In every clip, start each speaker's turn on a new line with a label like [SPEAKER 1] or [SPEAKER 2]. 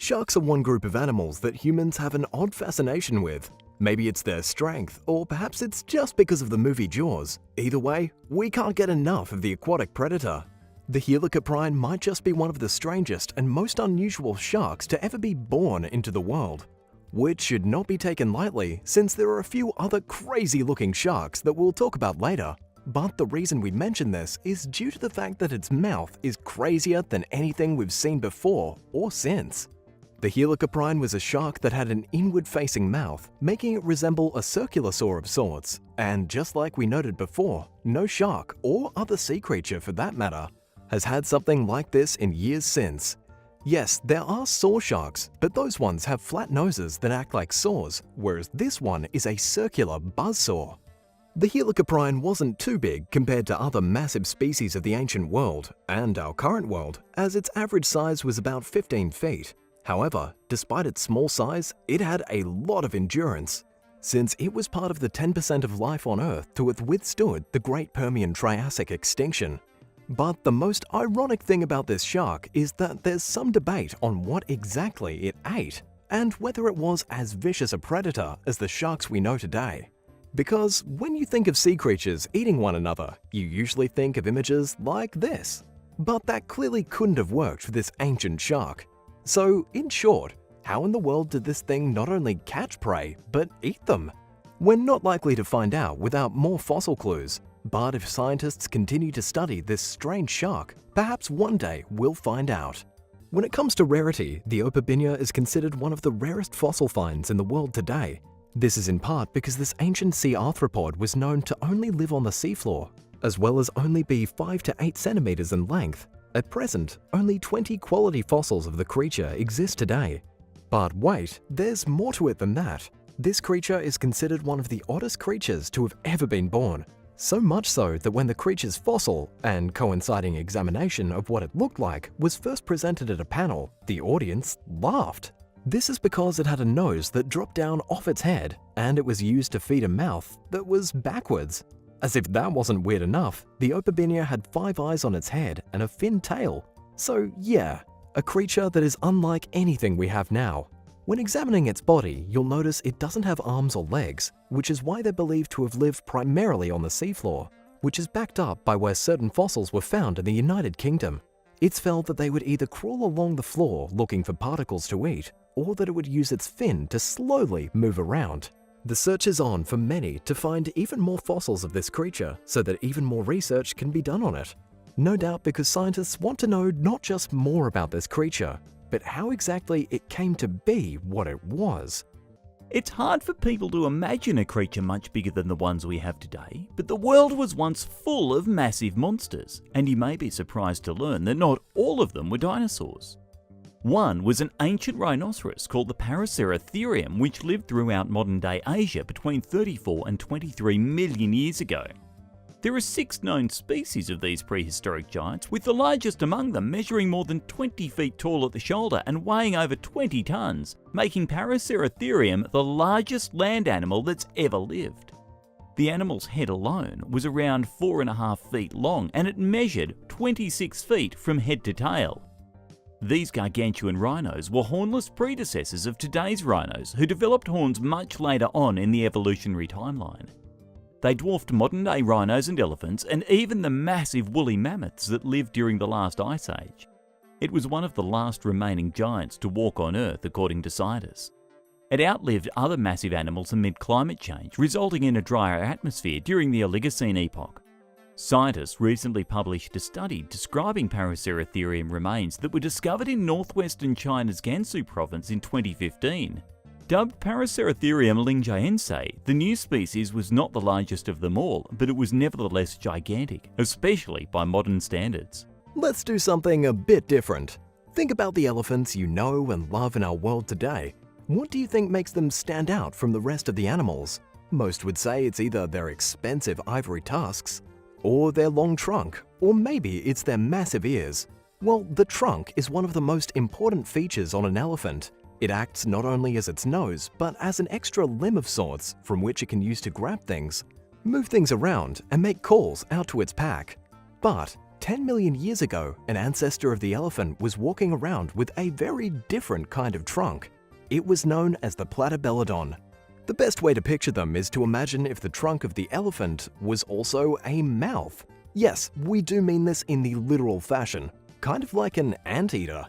[SPEAKER 1] Sharks are one group of animals that humans have an odd fascination with. Maybe it's their strength, or perhaps it's just because of the movie Jaws. Either way, we can't get enough of the aquatic predator. The helicoprine might just be one of the strangest and most unusual sharks to ever be born into the world, which should not be taken lightly since there are a few other crazy-looking sharks that we'll talk about later. But the reason we mention this is due to the fact that its mouth is crazier than anything we've seen before or since. The helicoprine was a shark that had an inward-facing mouth, making it resemble a circular saw of sorts. And just like we noted before, no shark, or other sea creature for that matter, has had something like this in years since. Yes, there are saw sharks, but those ones have flat noses that act like saws, whereas this one is a circular buzzsaw. The helicoprine wasn't too big compared to other massive species of the ancient world, and our current world, as its average size was about 15 feet. However, despite its small size, it had a lot of endurance, since it was part of the 10% of life on Earth to have withstood the Great Permian-Triassic extinction. But the most ironic thing about this shark is that there's some debate on what exactly it ate, and whether it was as vicious a predator as the sharks we know today. Because when you think of sea creatures eating one another, you usually think of images like this. But that clearly couldn't have worked for this ancient shark. So, in short, how in the world did this thing not only catch prey, but eat them? We're not likely to find out without more fossil clues, but if scientists continue to study this strange shark, perhaps one day we'll find out. When it comes to rarity, the opabinia is considered one of the rarest fossil finds in the world today. This is in part because this ancient sea arthropod was known to only live on the seafloor, as well as only be 5 to 8 centimeters in length. At present, only 20 quality fossils of the creature exist today. But wait, there's more to it than that. This creature is considered one of the oddest creatures to have ever been born. So much so that when the creature's fossil and coinciding examination of what it looked like was first presented at a panel, the audience laughed. This is because it had a nose that dropped down off its head, and it was used to feed a mouth that was backwards. As if that wasn't weird enough, the opabinia had 5 eyes on its head and a fin tail. So yeah, a creature that is unlike anything we have now. When examining its body, you'll notice it doesn't have arms or legs, which is why they're believed to have lived primarily on the seafloor, which is backed up by where certain fossils were found in the United Kingdom. It's felt that they would either crawl along the floor looking for particles to eat, or that it would use its fin to slowly move around. The search is on for many to find even more fossils of this creature so that even more research can be done on it. No doubt because scientists want to know not just more about this creature, but how exactly it came to be what it was.
[SPEAKER 2] It's hard for people to imagine a creature much bigger than the ones we have today, but the world was once full of massive monsters, and you may be surprised to learn that not all of them were dinosaurs. One was an ancient rhinoceros called the Paraceratherium, which lived throughout modern-day Asia between 34 and 23 million years ago. There are 6 known species of these prehistoric giants, with the largest among them measuring more than 20 feet tall at the shoulder and weighing over 20 tons, making Paraceratherium the largest land animal that's ever lived. The animal's head alone was around 4.5 feet long, and it measured 26 feet from head to tail. These gargantuan rhinos were hornless predecessors of today's rhinos, who developed horns much later on in the evolutionary timeline. They dwarfed modern-day rhinos and elephants, and even the massive woolly mammoths that lived during the last ice age. It was one of the last remaining giants to walk on Earth, according to scientists. It outlived other massive animals amid climate change, resulting in a drier atmosphere during the Oligocene epoch. Scientists recently published a study describing Paraceratherium remains that were discovered in northwestern China's Gansu province in 2015. Dubbed Paraceratherium lingjiense, the new species was not the largest of them all, but it was nevertheless gigantic, especially by modern standards.
[SPEAKER 1] Let's do something a bit different. Think about the elephants you know and love in our world today. What do you think makes them stand out from the rest of the animals? Most would say it's either their expensive ivory tusks, or their long trunk, or maybe it's their massive ears. Well, the trunk is one of the most important features on an elephant. It acts not only as its nose, but as an extra limb of sorts from which it can use to grab things, move things around, and make calls out to its pack. But 10 million years ago, an ancestor of the elephant was walking around with a very different kind of trunk. It was known as the platybelodon. The best way to picture them is to imagine if the trunk of the elephant was also a mouth. Yes, we do mean this in the literal fashion, kind of like an anteater.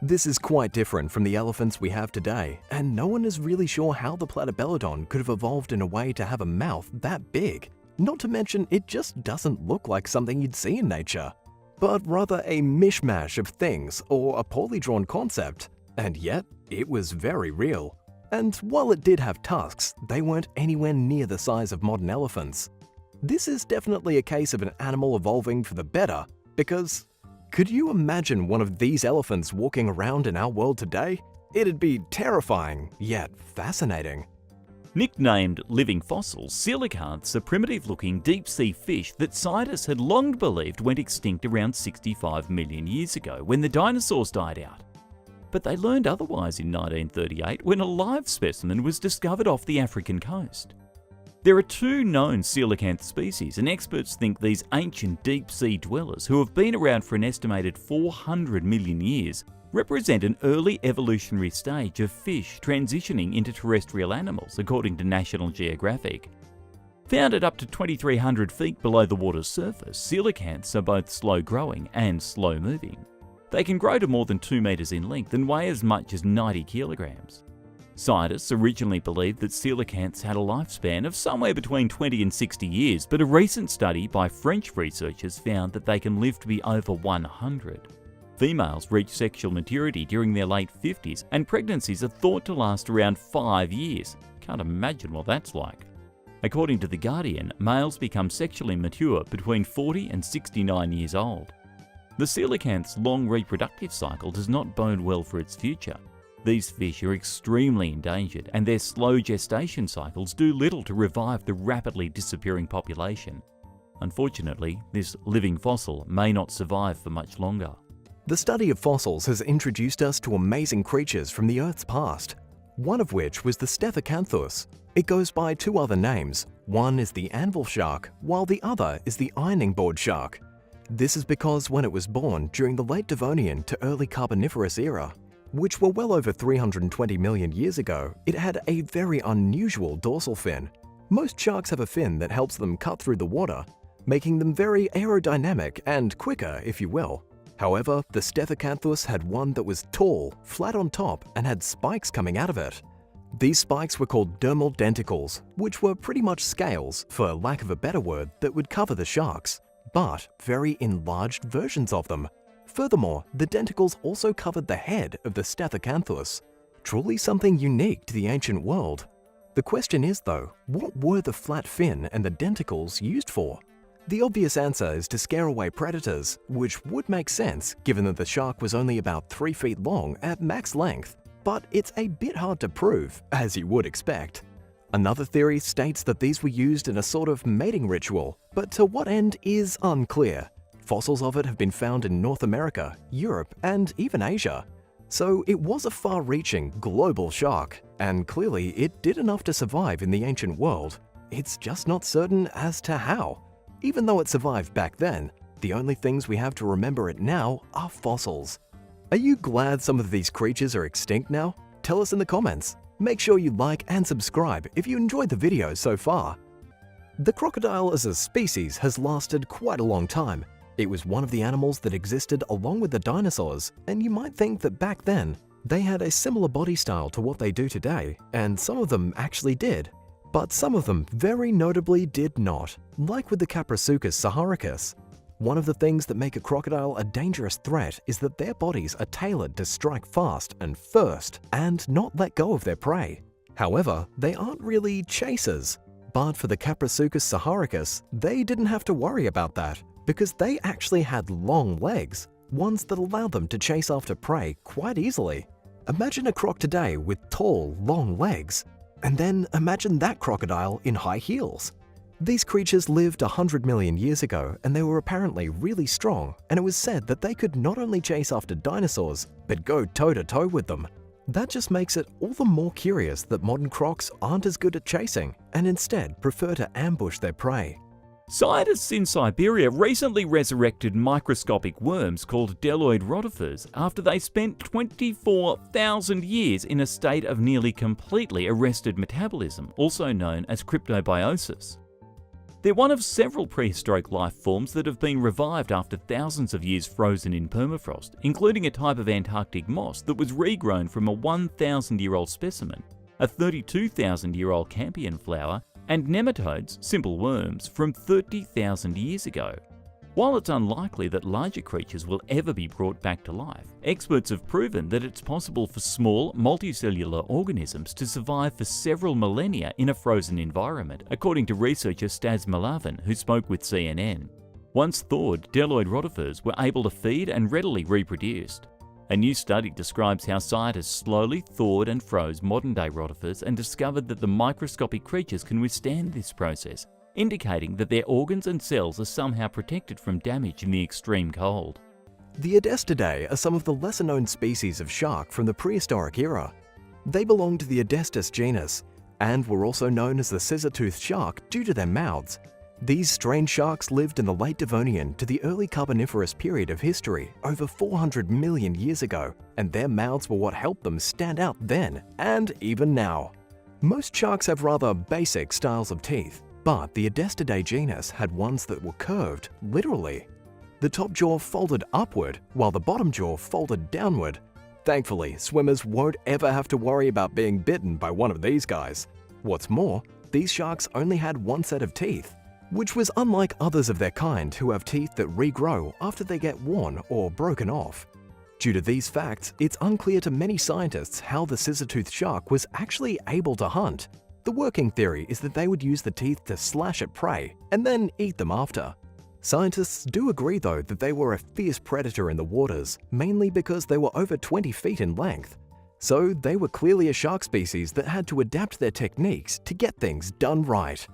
[SPEAKER 1] This is quite different from the elephants we have today, and no one is really sure how the platybelodon could have evolved in a way to have a mouth that big. Not to mention, it just doesn't look like something you'd see in nature, but rather a mishmash of things or a poorly drawn concept. And yet, it was very real. And while it did have tusks, they weren't anywhere near the size of modern elephants. This is definitely a case of an animal evolving for the better, because could you imagine one of these elephants walking around in our world today? It'd be terrifying, yet fascinating.
[SPEAKER 2] Nicknamed living fossils, coelacanths are primitive-looking deep-sea fish that scientists had long believed went extinct around 65 million years ago when the dinosaurs died out. But they learned otherwise in 1938 when a live specimen was discovered off the African coast. There are 2 known coelacanth species, and experts think these ancient deep-sea dwellers, who have been around for an estimated 400 million years, represent an early evolutionary stage of fish transitioning into terrestrial animals, according to National Geographic. Found at up to 2,300 feet below the water's surface, coelacanths are both slow-growing and slow-moving. They can grow to more than 2 meters in length and weigh as much as 90 kilograms. Scientists originally believed that coelacanths had a lifespan of somewhere between 20 and 60 years, but a recent study by French researchers found that they can live to be over 100. Females reach sexual maturity during their late 50s, and pregnancies are thought to last around 5 years. Can't imagine what that's like. According to The Guardian, males become sexually mature between 40 and 69 years old. The coelacanth's long reproductive cycle does not bode well for its future. These fish are extremely endangered, and their slow gestation cycles do little to revive the rapidly disappearing population. Unfortunately, this living fossil may not survive for much longer.
[SPEAKER 1] The study of fossils has introduced us to amazing creatures from the Earth's past, one of which was the Stethecanthus. It goes by 2 other names. One is the anvil shark, while the other is the ironing board shark. This is because when it was born during the late Devonian to early Carboniferous era, which were well over 320 million years ago, it had a very unusual dorsal fin. Most sharks have a fin that helps them cut through the water, making them very aerodynamic and quicker, if you will. However, the Stethecanthus had one that was tall, flat on top, and had spikes coming out of it. These spikes were called dermal denticles, which were pretty much scales, for lack of a better word, that would cover the sharks, but very enlarged versions of them. Furthermore, the denticles also covered the head of the Stethecanthus. Truly something unique to the ancient world. The question is though, what were the flat fin and the denticles used for? The obvious answer is to scare away predators, which would make sense given that the shark was only about 3 feet long at max length, but it's a bit hard to prove, as you would expect. Another theory states that these were used in a sort of mating ritual, but to what end is unclear. Fossils of it have been found in North America, Europe, and even Asia. So it was a far-reaching, global shark, and clearly it did enough to survive in the ancient world. It's just not certain as to how. Even though it survived back then, the only things we have to remember it now are fossils. Are you glad some of these creatures are extinct now? Tell us in the comments. Make sure you like and subscribe if you enjoyed the video so far. The crocodile as a species has lasted quite a long time. It was one of the animals that existed along with the dinosaurs, and you might think that back then, they had a similar body style to what they do today, and some of them actually did. But some of them very notably did not, like with the Caprisuchus saharicus. One of the things that make a crocodile a dangerous threat is that their bodies are tailored to strike fast and first, and not let go of their prey. However, they aren't really chasers. But for the Caprisuchus saharicus, they didn't have to worry about that, because they actually had long legs, ones that allowed them to chase after prey quite easily. Imagine a croc today with tall, long legs. And then imagine that crocodile in high heels. These creatures lived 100 million years ago, and they were apparently really strong, and it was said that they could not only chase after dinosaurs, but go toe-to-toe with them. That just makes it all the more curious that modern crocs aren't as good at chasing, and instead prefer to ambush their prey.
[SPEAKER 2] Scientists in Siberia recently resurrected microscopic worms called Deloid rotifers after they spent 24,000 years in a state of nearly completely arrested metabolism, also known as cryptobiosis. They're one of several prehistoric life forms that have been revived after thousands of years frozen in permafrost, including a type of Antarctic moss that was regrown from a 1,000-year-old specimen, a 32,000-year-old campion flower, and nematodes, simple worms, from 30,000 years ago. While it's unlikely that larger creatures will ever be brought back to life, experts have proven that it's possible for small, multicellular organisms to survive for several millennia in a frozen environment, according to researcher Stas Malavin, who spoke with CNN. Once thawed, Deloid rotifers were able to feed and readily reproduced. A new study describes how scientists slowly thawed and froze modern-day rotifers and discovered that the microscopic creatures can withstand this process, indicating that their organs and cells are somehow protected from damage in the extreme cold.
[SPEAKER 1] The Odestidae are some of the lesser-known species of shark from the prehistoric era. They belong to the Odestis genus, and were also known as the scissor-toothed shark due to their mouths. These strange sharks lived in the late Devonian to the early Carboniferous period of history, over 400 million years ago, and their mouths were what helped them stand out then, and even now. Most sharks have rather basic styles of teeth, but the Odestidae genus had ones that were curved, literally. The top jaw folded upward, while the bottom jaw folded downward. Thankfully, swimmers won't ever have to worry about being bitten by one of these guys. What's more, these sharks only had one set of teeth, which was unlike others of their kind who have teeth that regrow after they get worn or broken off. Due to these facts, it's unclear to many scientists how the scissor-toothed shark was actually able to hunt. The working theory is that they would use the teeth to slash at prey and then eat them after. Scientists do agree though that they were a fierce predator in the waters, mainly because they were over 20 feet in length. So they were clearly a shark species that had to adapt their techniques to get things done right.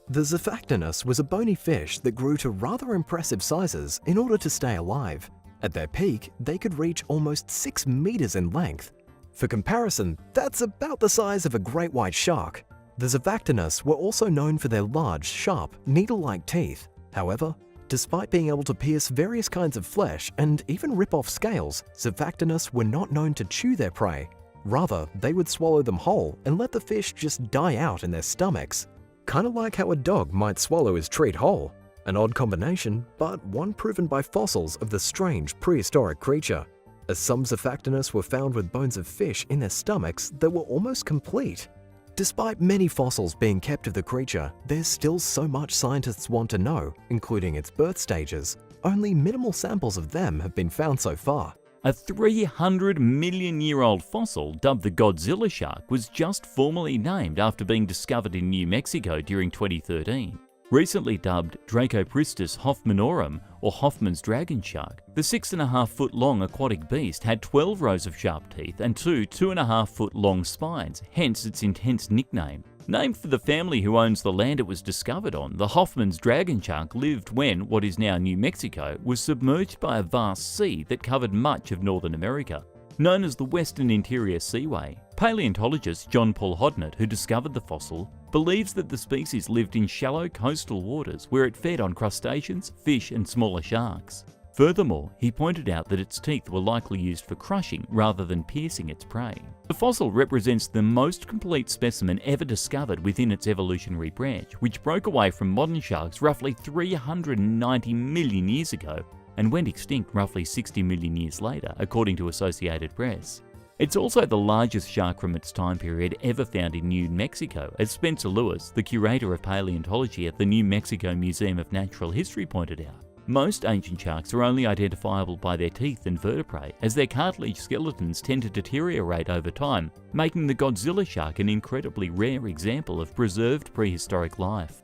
[SPEAKER 1] The Zophactinus was a bony fish that grew to rather impressive sizes in order to stay alive. At their peak, they could reach almost 6 meters in length. For comparison, that's about the size of a great white shark. The Zophactinus were also known for their large, sharp, needle-like teeth. However, despite being able to pierce various kinds of flesh and even rip off scales, Zophactinus were not known to chew their prey. Rather, they would swallow them whole and let the fish just die out in their stomachs. Kind of like how a dog might swallow his treat whole. An odd combination, but one proven by fossils of the strange prehistoric creature, as some Zophactinus were found with bones of fish in their stomachs that were almost complete. Despite many fossils being kept of the creature, there's still so much scientists want to know, including its birth stages. Only minimal samples of them have been found so far.
[SPEAKER 2] A 300-million-year-old fossil dubbed the Godzilla shark was just formally named after being discovered in New Mexico during 2013. Recently dubbed Dracopristis hoffmanorum, or Hoffman's dragon shark, the 6.5-foot-long aquatic beast had 12 rows of sharp teeth and two 2.5-foot-long spines, hence its intense nickname. Named for the family who owns the land it was discovered on, the Hoffman's dragon shark lived when what is now New Mexico was submerged by a vast sea that covered much of Northern America. Known as the Western Interior Seaway, paleontologist John Paul Hodnett, who discovered the fossil, believes that the species lived in shallow coastal waters where it fed on crustaceans, fish and smaller sharks. Furthermore, he pointed out that its teeth were likely used for crushing rather than piercing its prey. The fossil represents the most complete specimen ever discovered within its evolutionary branch, which broke away from modern sharks roughly 390 million years ago and went extinct roughly 60 million years later, according to Associated Press. It's also the largest shark from its time period ever found in New Mexico, as Spencer Lewis, the curator of paleontology at the New Mexico Museum of Natural History, pointed out. Most ancient sharks are only identifiable by their teeth and vertebrae, as their cartilage skeletons tend to deteriorate over time, making the Godzilla shark an incredibly rare example of preserved prehistoric life.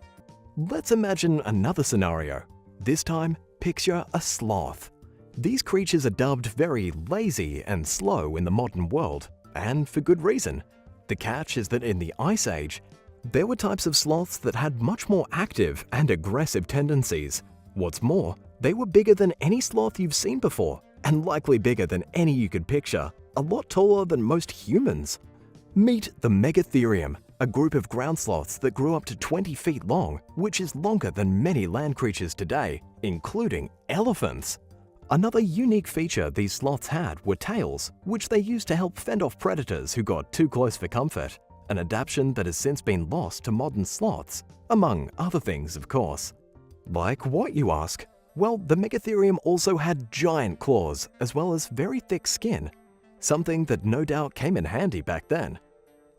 [SPEAKER 1] Let's imagine another scenario. This time, picture a sloth. These creatures are dubbed very lazy and slow in the modern world, and for good reason. The catch is that in the Ice Age, there were types of sloths that had much more active and aggressive tendencies. What's more, they were bigger than any sloth you've seen before, and likely bigger than any you could picture, a lot taller than most humans. Meet the Megatherium, a group of ground sloths that grew up to 20 feet long, which is longer than many land creatures today, including elephants. Another unique feature these sloths had were tails, which they used to help fend off predators who got too close for comfort, an adaptation that has since been lost to modern sloths, among other things, of course. Like what, you ask? Well, the Megatherium also had giant claws, as well as very thick skin, something that no doubt came in handy back then.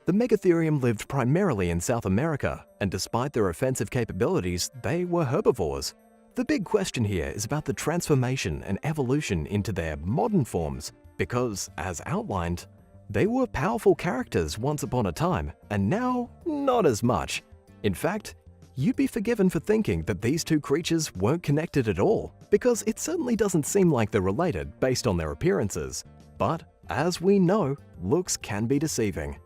[SPEAKER 1] The Megatherium lived primarily in South America, and despite their offensive capabilities, they were herbivores. The big question here is about the transformation and evolution into their modern forms, because, as outlined, they were powerful characters once upon a time, and now, not as much. In fact, you'd be forgiven for thinking that these two creatures weren't connected at all, because it certainly doesn't seem like they're related based on their appearances. But, as we know, looks can be deceiving.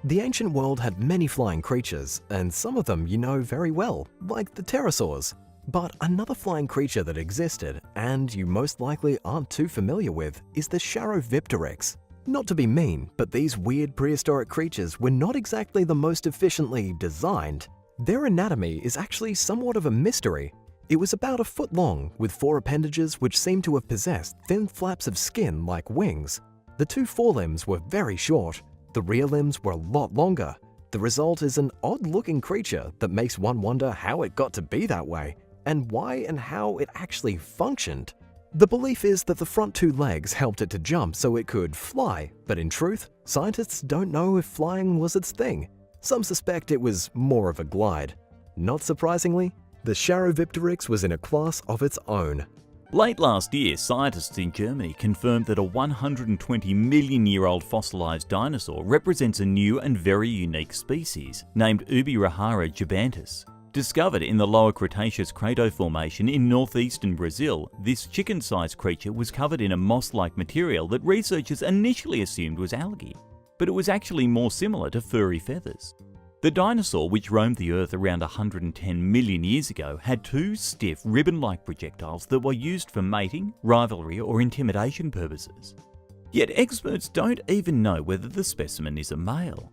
[SPEAKER 1] The ancient world had many flying creatures, and some of them you know very well, like the pterosaurs. But another flying creature that existed, and you most likely aren't too familiar with, is the Charopteryx. Not to be mean, but these weird prehistoric creatures were not exactly the most efficiently designed. Their anatomy is actually somewhat of a mystery. It was about a foot long, with 4 appendages which seem to have possessed thin flaps of skin like wings. The 2 forelimbs were very short. The rear limbs were a lot longer. The result is an odd-looking creature that makes one wonder how it got to be that way, and why and how it actually functioned. The belief is that the front 2 legs helped it to jump so it could fly, but in truth, scientists don't know if flying was its thing. Some suspect it was more of a glide. Not surprisingly, the Charopteryx was in a class of its own.
[SPEAKER 2] Late last year, scientists in Germany confirmed that a 120 million year old fossilized dinosaur represents a new and very unique species, named Ubirahara giganteus. Discovered in the Lower Cretaceous Crato Formation in northeastern Brazil, this chicken-sized creature was covered in a moss-like material that researchers initially assumed was algae, but it was actually more similar to furry feathers. The dinosaur, which roamed the Earth around 110 million years ago, had 2 stiff, ribbon-like projectiles that were used for mating, rivalry, or intimidation purposes. Yet experts don't even know whether the specimen is a male.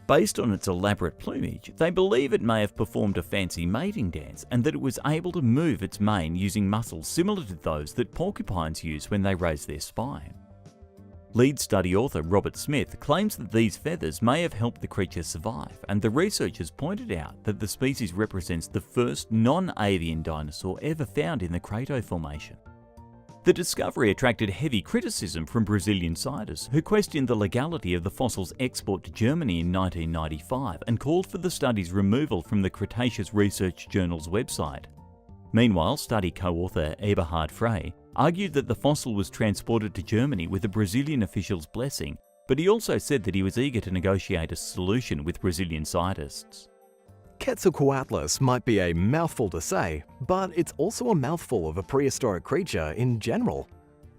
[SPEAKER 2] Based on its elaborate plumage, they believe it may have performed a fancy mating dance and that it was able to move its mane using muscles similar to those that porcupines use when they raise their spine. Lead study author Robert Smith claims that these feathers may have helped the creature survive, and the researchers pointed out that the species represents the first non-avian dinosaur ever found in the Crato Formation. The discovery attracted heavy criticism from Brazilian scientists who questioned the legality of the fossil's export to Germany in 1995 and called for the study's removal from the Cretaceous Research Journal's website. Meanwhile, study co-author Eberhard Frey argued that the fossil was transported to Germany with the Brazilian officials' blessing, but he also said that he was eager to negotiate a solution with Brazilian scientists.
[SPEAKER 1] Quetzalcoatlus might be a mouthful to say, but it's also a mouthful of a prehistoric creature in general.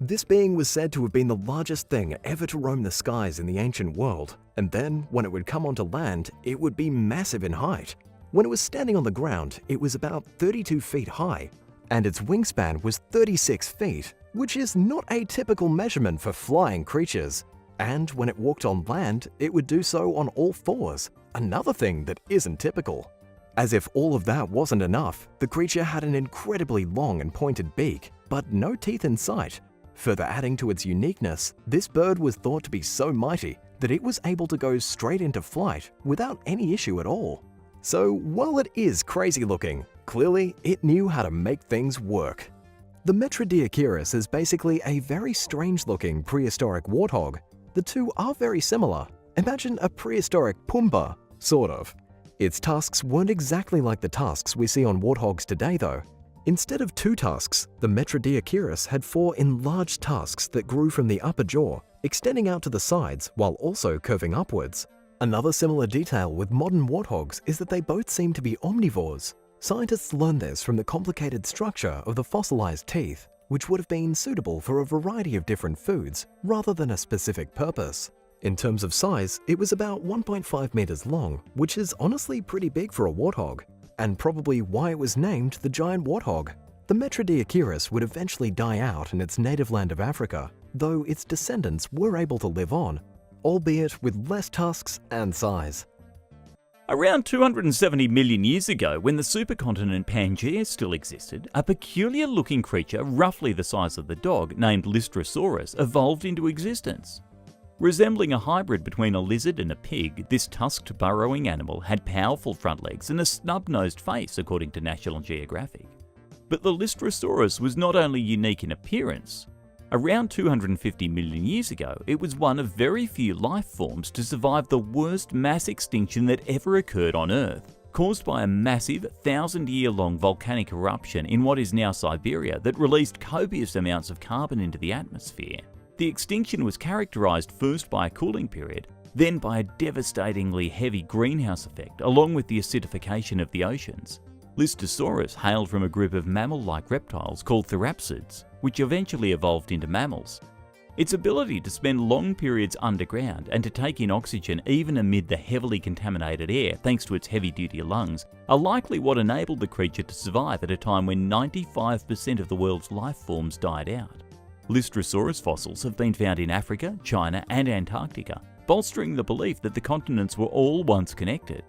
[SPEAKER 1] This being was said to have been the largest thing ever to roam the skies in the ancient world, and then, when it would come onto land, it would be massive in height. When it was standing on the ground, it was about 32 feet high, and its wingspan was 36 feet, which is not a typical measurement for flying creatures. And when it walked on land, it would do so on all fours, another thing that isn't typical. As if all of that wasn't enough, the creature had an incredibly long and pointed beak, but no teeth in sight. Further adding to its uniqueness, this bird was thought to be so mighty that it was able to go straight into flight without any issue at all. So while it is crazy looking, clearly it knew how to make things work. The Metrodiaceus is basically a very strange looking prehistoric warthog. The two are very similar. Imagine a prehistoric Pumbaa, sort of. Its tusks weren't exactly like the tusks we see on warthogs today though. Instead of 2 tusks, the Metrodiaceus had 4 enlarged tusks that grew from the upper jaw, extending out to the sides while also curving upwards. Another similar detail with modern warthogs is that they both seem to be omnivores. Scientists learned this from the complicated structure of the fossilized teeth, which would have been suitable for a variety of different foods rather than a specific purpose. In terms of size, it was about 1.5 meters long, which is honestly pretty big for a warthog, and probably why it was named the giant warthog. The Metrodiaceus would eventually die out in its native land of Africa, though its descendants were able to live on, albeit with less tusks and size.
[SPEAKER 2] Around 270 million years ago, when the supercontinent Pangaea still existed, a peculiar-looking creature roughly the size of the dog, named Lystrosaurus, evolved into existence. Resembling a hybrid between a lizard and a pig, this tusked burrowing animal had powerful front legs and a snub-nosed face, according to National Geographic. But the Lystrosaurus was not only unique in appearance. Around 250 million years ago, it was one of very few life forms to survive the worst mass extinction that ever occurred on Earth, caused by a massive 1,000-year-long volcanic eruption in what is now Siberia that released copious amounts of carbon into the atmosphere. The extinction was characterized first by a cooling period, then by a devastatingly heavy greenhouse effect, along with the acidification of the oceans. Lystrosaurus hailed from a group of mammal-like reptiles called therapsids, which eventually evolved into mammals. Its ability to spend long periods underground and to take in oxygen even amid the heavily contaminated air thanks to its heavy-duty lungs are likely what enabled the creature to survive at a time when 95% of the world's life forms died out. Lystrosaurus fossils have been found in Africa, China and Antarctica, bolstering the belief that the continents were all once connected.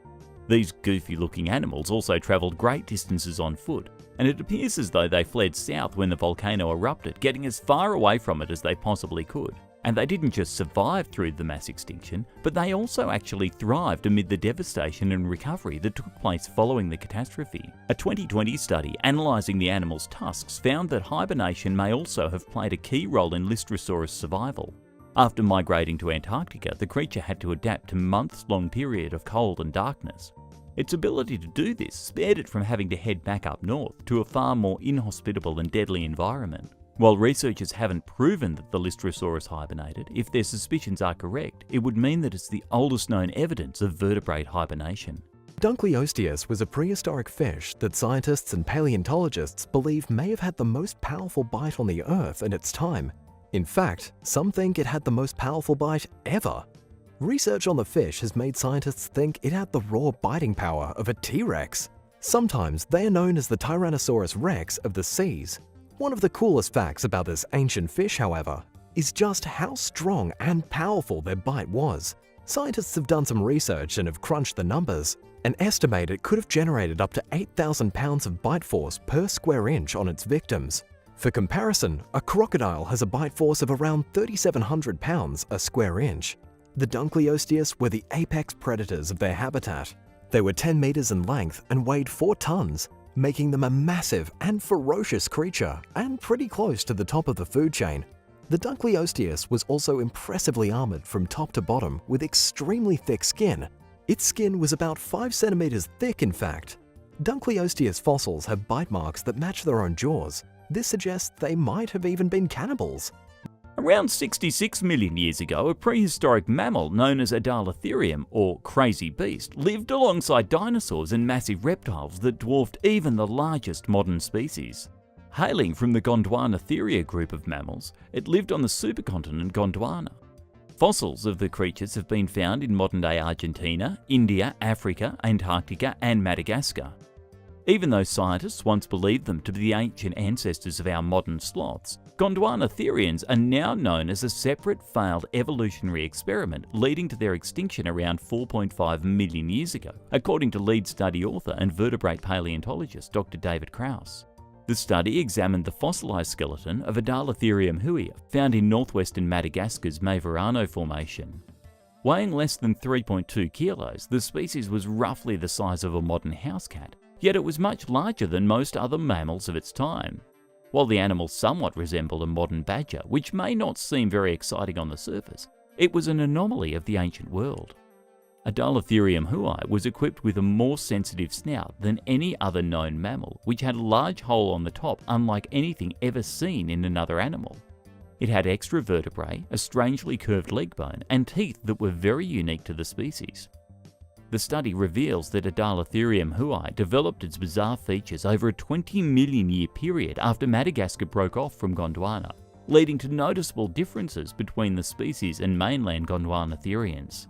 [SPEAKER 2] These goofy-looking animals also travelled great distances on foot, and it appears as though they fled south when the volcano erupted, getting as far away from it as they possibly could. And they didn't just survive through the mass extinction, but they also actually thrived amid the devastation and recovery that took place following the catastrophe. A 2020 study analysing the animal's tusks found that hibernation may also have played a key role in Lystrosaurus' survival. After migrating to Antarctica, the creature had to adapt to a months-long period of cold and darkness. Its ability to do this spared it from having to head back up north to a far more inhospitable and deadly environment. While researchers haven't proven that the Lystrosaurus hibernated, if their suspicions are correct, it would mean that it's the oldest known evidence of vertebrate hibernation.
[SPEAKER 1] Dunkleosteus was a prehistoric fish that scientists and paleontologists believe may have had the most powerful bite on the Earth in its time. In fact, some think it had the most powerful bite ever. Research on the fish has made scientists think it had the raw biting power of a T-Rex. Sometimes they are known as the Tyrannosaurus rex of the seas. One of the coolest facts about this ancient fish, however, is just how strong and powerful their bite was. Scientists have done some research and have crunched the numbers and estimate it could have generated up to 8,000 pounds of bite force per square inch on its victims. For comparison, a crocodile has a bite force of around 3,700 pounds a square inch. The Dunkleosteus were the apex predators of their habitat. They were 10 meters in length and weighed 4 tons, making them a massive and ferocious creature and pretty close to the top of the food chain. The Dunkleosteus was also impressively armored from top to bottom with extremely thick skin. Its skin was about 5 centimeters thick, in fact. Dunkleosteus fossils have bite marks that match their own jaws. This suggests they might have even been cannibals.
[SPEAKER 2] Around 66 million years ago, a prehistoric mammal known as Adalatherium, or crazy beast, lived alongside dinosaurs and massive reptiles that dwarfed even the largest modern species. Hailing from the Gondwanatheria group of mammals, it lived on the supercontinent Gondwana. Fossils of the creatures have been found in modern-day Argentina, India, Africa, Antarctica and Madagascar. Even though scientists once believed them to be the ancient ancestors of our modern sloths, Gondwanatherians are now known as a separate failed evolutionary experiment leading to their extinction around 4.5 million years ago, according to lead study author and vertebrate paleontologist Dr. David Krauss. The study examined the fossilized skeleton of Adalatherium huia, found in northwestern Madagascar's Maverano Formation. Weighing less than 3.2 kilos, the species was roughly the size of a modern house cat, yet it was much larger than most other mammals of its time. While the animal somewhat resembled a modern badger, which may not seem very exciting on the surface, it was an anomaly of the ancient world. Adalatherium huia was equipped with a more sensitive snout than any other known mammal, which had a large hole on the top unlike anything ever seen in another animal. It had extra vertebrae, a strangely curved leg bone, and teeth that were very unique to the species. The study reveals that Adalatherium huia developed its bizarre features over a 20 million year period after Madagascar broke off from Gondwana, leading to noticeable differences between the species and mainland Gondwanatherians.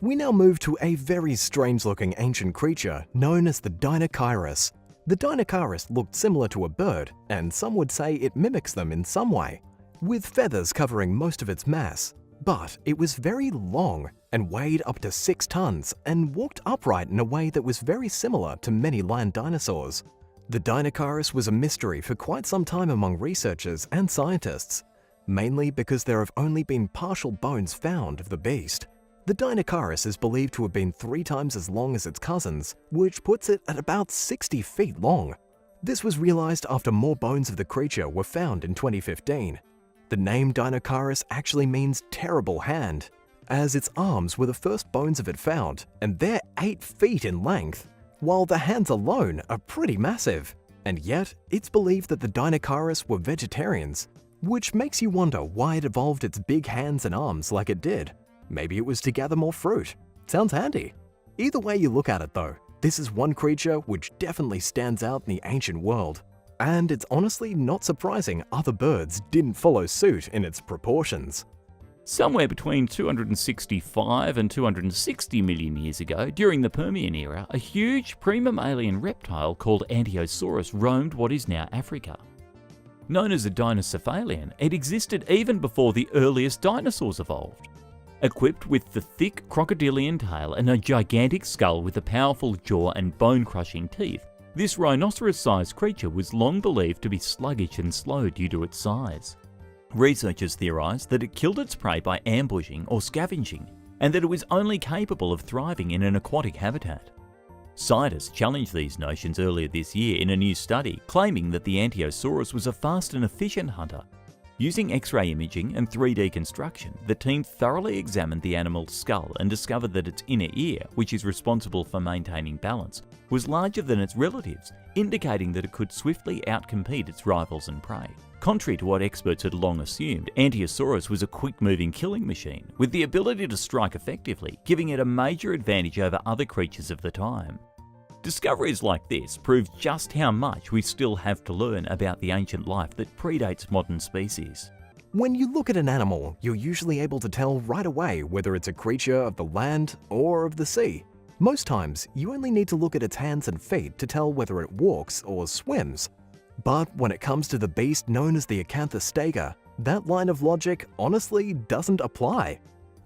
[SPEAKER 1] We now move to a very strange-looking ancient creature known as the Dinocaurus. The Dinocaurus looked similar to a bird, and some would say it mimics them in some way, with feathers covering most of its mass. But it was very long, and weighed up to 6 tons and walked upright in a way that was very similar to many land dinosaurs. The Dinosaurus was a mystery for quite some time among researchers and scientists, mainly because there have only been partial bones found of the beast. The Dinosaurus is believed to have been 3 times as long as its cousins, which puts it at about 60 feet long. This was realized after more bones of the creature were found in 2015. The name Dinosaurus actually means terrible hand, as its arms were the first bones of it found, and they're 8 feet in length, while the hands alone are pretty massive. And yet, it's believed that the Dinosaurus were vegetarians, which makes you wonder why it evolved its big hands and arms like it did. Maybe it was to gather more fruit. Sounds handy. Either way you look at it though, this is one creature which definitely stands out in the ancient world. And it's honestly not surprising other birds didn't follow suit in its proportions.
[SPEAKER 2] Somewhere between 265 and 260 million years ago, during the Permian era, a huge pre-mammalian reptile called Ankylosaurus roamed what is now Africa. Known as a dinocephalian, it existed even before the earliest dinosaurs evolved. Equipped with the thick crocodilian tail and a gigantic skull with a powerful jaw and bone-crushing teeth, this rhinoceros-sized creature was long believed to be sluggish and slow due to its size. Researchers theorized that it killed its prey by ambushing or scavenging, and that it was only capable of thriving in an aquatic habitat. Scientists challenged these notions earlier this year in a new study, claiming that the Ankylosaurus was a fast and efficient hunter. Using X-ray imaging and 3D construction, the team thoroughly examined the animal's skull and discovered that its inner ear, which is responsible for maintaining balance, was larger than its relatives, indicating that it could swiftly outcompete its rivals and prey. Contrary to what experts had long assumed, Ankylosaurus was a quick-moving killing machine, with the ability to strike effectively, giving it a major advantage over other creatures of the time. Discoveries like this prove just how much we still have to learn about the ancient life that predates modern species.
[SPEAKER 1] When you look at an animal, you're usually able to tell right away whether it's a creature of the land or of the sea. Most times, you only need to look at its hands and feet to tell whether it walks or swims. But when it comes to the beast known as the acanthostega, that line of logic honestly doesn't apply.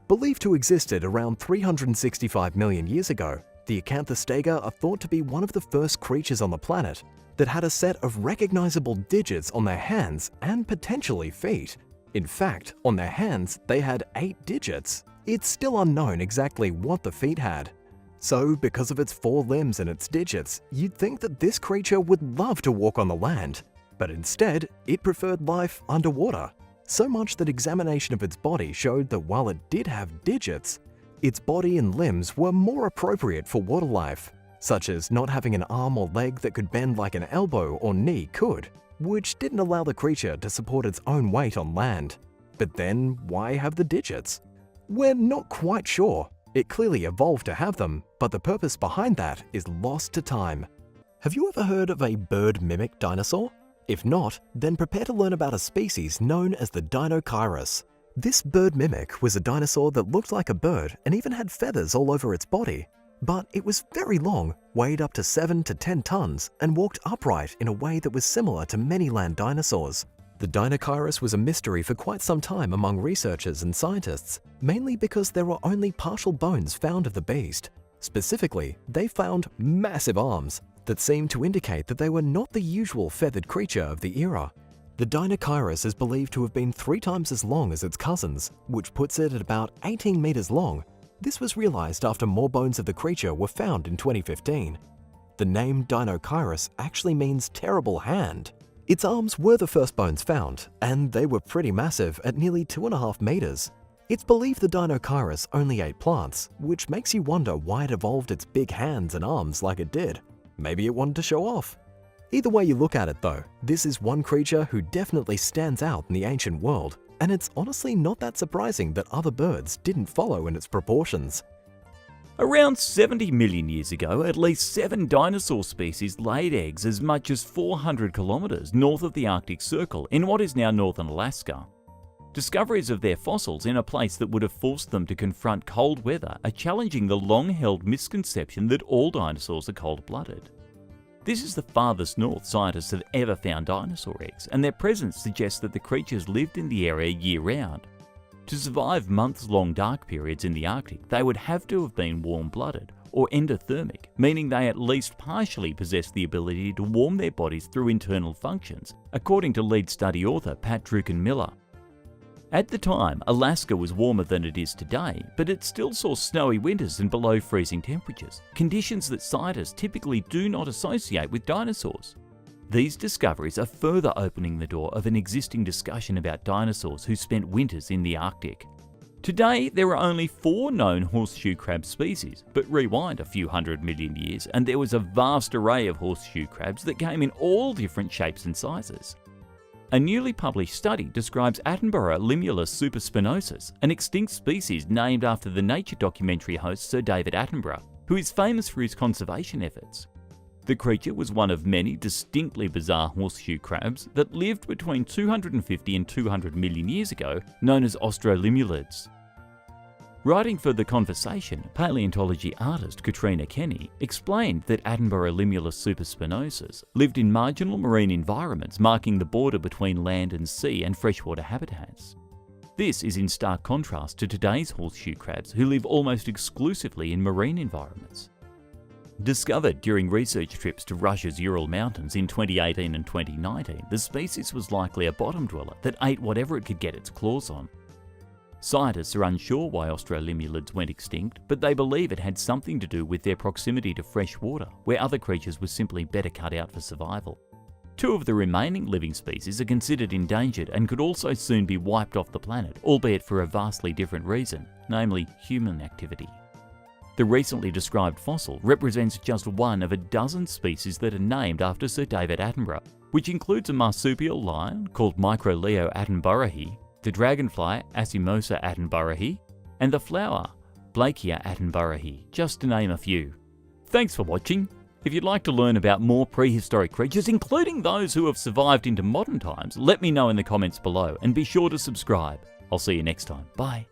[SPEAKER 1] Believed to existed around 365 million years ago, the acanthostega are thought to be one of the first creatures on the planet that had a set of recognizable digits on their hands and potentially feet. In fact, on their hands, they had 8 digits. It's still unknown exactly what the feet had. So, because of its 4 limbs and its digits, you'd think that this creature would love to walk on the land. But instead, it preferred life underwater. So much that examination of its body showed that while it did have digits, its body and limbs were more appropriate for water life, such as not having an arm or leg that could bend like an elbow or knee could, which didn't allow the creature to support its own weight on land. But then, why have the digits? We're not quite sure. It clearly evolved to have them, but the purpose behind that is lost to time. Have you ever heard of a bird-mimic dinosaur? If not, then prepare to learn about a species known as the Dinosaurus. This bird mimic was a dinosaur that looked like a bird and even had feathers all over its body. But it was very long, weighed up to 7 to 10 tons, and walked upright in a way that was similar to many land dinosaurs. The Dinosaurus was a mystery for quite some time among researchers and scientists, mainly because there were only partial bones found of the beast. Specifically, they found massive arms that seemed to indicate that they were not the usual feathered creature of the era. The Dinosaurus is believed to have been 3 times as long as its cousins, which puts it at about 18 meters long. This was realized after more bones of the creature were found in 2015. The name Dinosaurus actually means terrible hand. Its arms were the first bones found, and they were pretty massive at nearly 2.5 meters. It's believed the Dinosaurus only ate plants, which makes you wonder why it evolved its big hands and arms like it did. Maybe it wanted to show off. Either way you look at it though, this is one creature who definitely stands out in the ancient world, and it's honestly not that surprising that other birds didn't follow in its proportions.
[SPEAKER 2] Around 70 million years ago, at least 7 dinosaur species laid eggs as much as 400 kilometers north of the Arctic Circle in what is now northern Alaska. Discoveries of their fossils in a place that would have forced them to confront cold weather are challenging the long-held misconception that all dinosaurs are cold-blooded. This is the farthest north scientists have ever found dinosaur eggs, and their presence suggests that the creatures lived in the area year-round. To survive months-long dark periods in the Arctic, they would have to have been warm-blooded, or endothermic, meaning they at least partially possessed the ability to warm their bodies through internal functions, according to lead study author Pat Drucken-Miller. At the time, Alaska was warmer than it is today, but it still saw snowy winters and below freezing temperatures, conditions that scientists typically do not associate with dinosaurs. These discoveries are further opening the door of an existing discussion about dinosaurs who spent winters in the Arctic. Today, there are only 4 known horseshoe crab species, but rewind a few 100 million years and there was a vast array of horseshoe crabs that came in all different shapes and sizes. A newly published study describes Attenborough limulus superspinosus, an extinct species named after the nature documentary host Sir David Attenborough, who is famous for his conservation efforts. The creature was one of many distinctly bizarre horseshoe crabs that lived between 250 and 200 million years ago, known as australimulids. Writing for The Conversation, paleontology artist Katrina Kenny explained that Attenborough limulus superspinosus lived in marginal marine environments marking the border between land and sea and freshwater habitats. This is in stark contrast to today's horseshoe crabs who live almost exclusively in marine environments. Discovered during research trips to Russia's Ural Mountains in 2018 and 2019, the species was likely a bottom dweller that ate whatever it could get its claws on. Scientists are unsure why australimulids went extinct, but they believe it had something to do with their proximity to fresh water, where other creatures were simply better cut out for survival. 2 of the remaining living species are considered endangered and could also soon be wiped off the planet, albeit for a vastly different reason, namely human activity. The recently described fossil represents just one of a dozen species that are named after Sir David Attenborough, which includes a marsupial lion called Microleo attenboroughii, the dragonfly Asimosas attenboroughii, and the flower Blakea attenboroughii, just to name a few. Thanks for watching. If you'd like to learn about more prehistoric creatures, including those who have survived into modern times, let me know in the comments below and be sure to subscribe. I'll see you next time. Bye.